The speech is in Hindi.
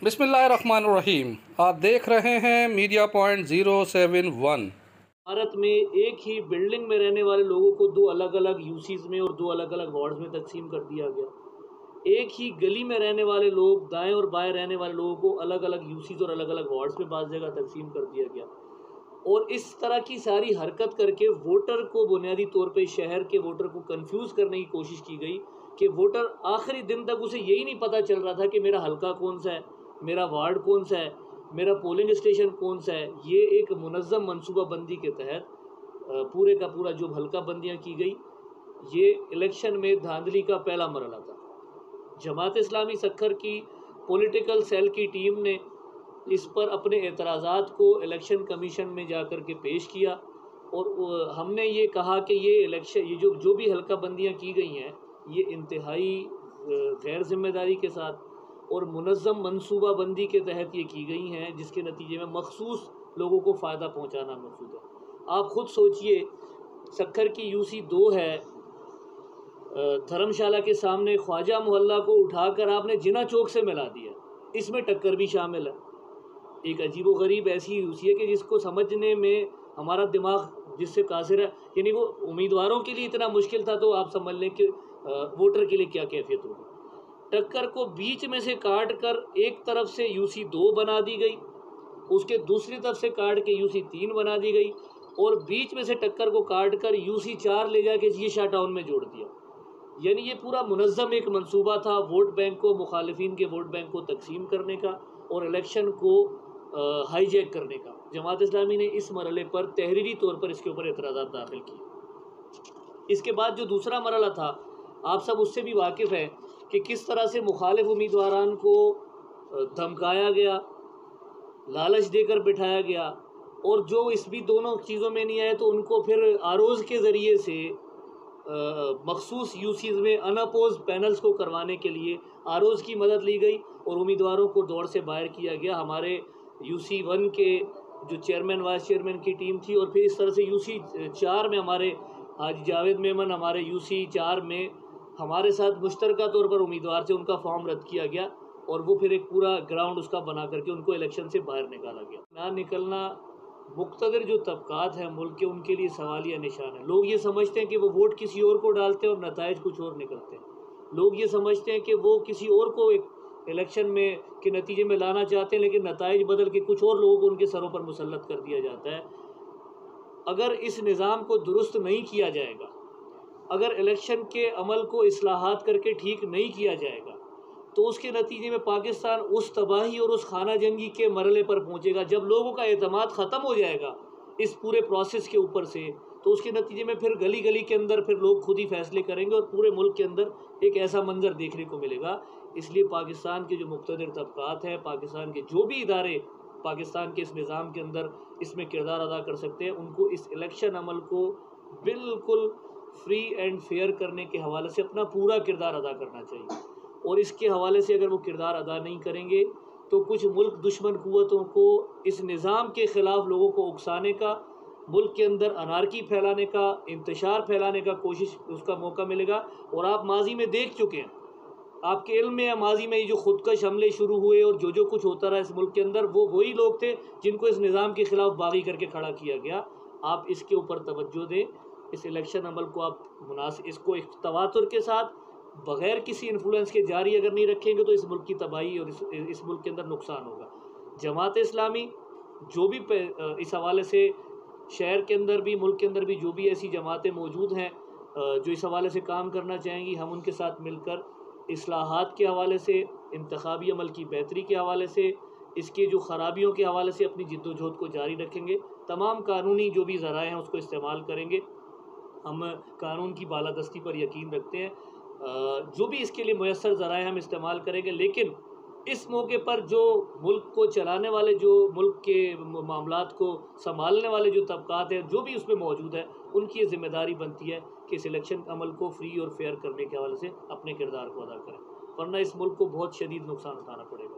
बिस्मिल्लाहिर्रहमानिर्रहीम। आप देख रहे हैं मीडिया पॉइंट 071। भारत में एक ही बिल्डिंग में रहने वाले लोगों को दो अलग अलग यूसीज में और दो अलग अलग वार्ड्स में तकसीम कर दिया गया। एक ही गली में रहने वाले लोग, दाएं और बाएं रहने वाले लोगों को अलग अलग यूसीज और अलग अलग वार्ड्स में बाज़ जगह तकसीम कर दिया गया। और इस तरह की सारी हरकत करके वोटर को बुनियादी तौर पे, शहर के वोटर को कंफ्यूज करने की कोशिश की गई कि वोटर आखिरी दिन तक उसे यही नहीं पता चल रहा था कि मेरा हलका कौन सा है, मेरा वार्ड कौन सा है, मेरा पोलिंग स्टेशन कौन सा है। ये एक मुनज़्ज़म मनसूबाबंदी के तहत पूरे का पूरा जो हल्का बंदियाँ की गई, ये इलेक्शन में धांधली का पहला मरहला था। जमात इस्लामी सक्खर की पॉलिटिकल सेल की टीम ने इस पर अपने एतराज़ात को इलेक्शन कमीशन में जाकर के पेश किया और हमने ये कहा कि ये इलेक्शन, ये जो भी हल्का बंदियाँ की गई हैं, ये इंतहाई गैर जिम्मेदारी के साथ और मुनज़्ज़म मनसूबाबंदी के तहत ये की गई हैं, जिसके नतीजे में मखसूस लोगों को फ़ायदा पहुँचाना मकसूद है। आप ख़ुद सोचिए, सक्खर की यूसी 2 है, धर्मशाला के सामने ख्वाजा मोहल्ला को उठाकर आपने जिना चौक से मिला दिया, इसमें टक्कर भी शामिल है। एक अजीब व गरीब ऐसी यूसी है कि जिसको समझने में हमारा दिमाग जिससे कासिर है, यानी वो उम्मीदवारों के लिए इतना मुश्किल था, तो आप समझ लें कि वोटर के लिए क्या कैफियत होगी। टक्कर को बीच में से काट कर एक तरफ से यूसी 2 बना दी गई, उसके दूसरी तरफ से काट के यूसी 3 बना दी गई और बीच में से टक्कर को काट कर यूसी 4 ले जाके ये शाह टाउन में जोड़ दिया। यानी ये पूरा मुनज़्ज़म एक मंसूबा था वोट बैंक को, मुखालिफिन के वोट बैंक को तकसीम करने का और इलेक्शन को हाईजैक करने का। जमात इस्लामी ने इस मरहले पर तहरीरी तौर पर इसके ऊपर एतराज़ात दाखिल किए। इसके बाद जो दूसरा मरहला था, आप सब उससे भी वाकिफ़ हैं कि किस तरह से मुखालिफ उम्मीदवारान को धमकाया गया, लालच देकर बिठाया गया और जो इस भी दोनों चीज़ों में नहीं आए तो उनको फिर आरोज़ के ज़रिए से मखसूस यूसीज़ में अनअपोज पैनल्स को करवाने के लिए आरोज़ की मदद ली गई और उम्मीदवारों को दौड़ से बाहर किया गया। हमारे यूसी 1 के जो चेयरमैन वाइस चेयरमैन की टीम थी और फिर इस तरह से यूसी 4 में हमारे हाजी जावेद मेमन, हमारे यूसी 4 में हमारे साथ मुश्तरका तौर पर उम्मीदवार थे, उनका फॉर्म रद्द किया गया और वो फिर एक पूरा ग्राउंड उसका बना करके उनको इलेक्शन से बाहर निकाला गया। ना निकलना मुक़्तदर जो तबक़ात हैं मुल्क के, उनके लिए सवालिया निशान है। लोग ये समझते हैं कि वो वोट किसी और को डालते हैं और नताइज कुछ और निकलते हैं। लोग ये समझते हैं कि वो किसी और को एक इलेक्शन में के नतीजे में लाना चाहते हैं, लेकिन नताइज बदल के कुछ और लोगों को उनके सरों पर मुसल्लत कर दिया जाता है। अगर इस निज़ाम को दुरुस्त नहीं किया जाएगा, अगर इलेक्शन के अमल को इस्लाहात करके ठीक नहीं किया जाएगा, तो उसके नतीजे में पाकिस्तान उस तबाही और उस खाना जंगी के मरहले पर पहुंचेगा। जब लोगों का एतमाद ख़त्म हो जाएगा इस पूरे प्रोसेस के ऊपर से, तो उसके नतीजे में फिर गली गली के अंदर फिर लोग खुद ही फैसले करेंगे और पूरे मुल्क के अंदर एक ऐसा मंजर देखने को मिलेगा। इसलिए पाकिस्तान के जो मुक़्तदर तबक़ात हैं, पाकिस्तान के जो भी इदारे पाकिस्तान के इस निज़ाम के अंदर इसमें किरदार अदा कर सकते हैं, उनको इस इलेक्शन अमल को बिल्कुल फ्री एंड फेयर करने के हवाले से अपना पूरा किरदार अदा करना चाहिए। और इसके हवाले से अगर वो किरदार अदा नहीं करेंगे तो कुछ मुल्क दुश्मन क़ुव्वतों को इस निज़ाम के ख़िलाफ़ लोगों को उकसाने का, मुल्क के अंदर अनारकी फैलाने का, इंतशार फैलाने का कोशिश उसका मौका मिलेगा। और आप माजी में देख चुके हैं, आपके इल्म में माजी में ये जो खुदकश हमले शुरू हुए और जो कुछ होता रहा इस मुल्क के अंदर, वो वही लोग थे जिनको इस निज़ाम के ख़िलाफ़ बागी करके खड़ा किया गया। आप इसके ऊपर तवज्जो दें, इस इलेक्शन अमल को आप इसको एक तवातुर के साथ बग़ैर किसी इन्फ्लुएंस के जारी अगर नहीं रखेंगे तो इस मुल्क की तबाही और इस मुल्क के अंदर नुकसान होगा। जमात इस्लामी जो भी इस हवाले से शहर के अंदर भी, मुल्क के अंदर भी जो भी ऐसी जमातें मौजूद हैं जो इस हवाले से काम करना चाहेंगी, हम उनके साथ मिलकर इस्लाहात के हवाले से, इंतखाबी अमल की बेहतरी के हवाले से, इसके जो ख़राबियों के हवाले से अपनी जिद्दोजहद को जारी रखेंगे। तमाम कानूनी जो भी ज़राए हैं उसको इस्तेमाल करेंगे। हम कानून की बालादस्ती पर यकीन रखते हैं, जो भी इसके लिए मुयस्सर ज़राए हम इस्तेमाल करेंगे। लेकिन इस मौके पर जो मुल्क को चलाने वाले, जो मुल्क के मामलात को संभालने वाले जो तबक़ात हैं, जो भी उसमें मौजूद है, उनकी ये ज़िम्मेदारी बनती है कि इस इलेक्शन अमल को फ्री और फेयर करने के हवाले से अपने किरदार को अदा करें, वरना इस मुल्क को बहुत शदीद नुकसान उठाना पड़ेगा।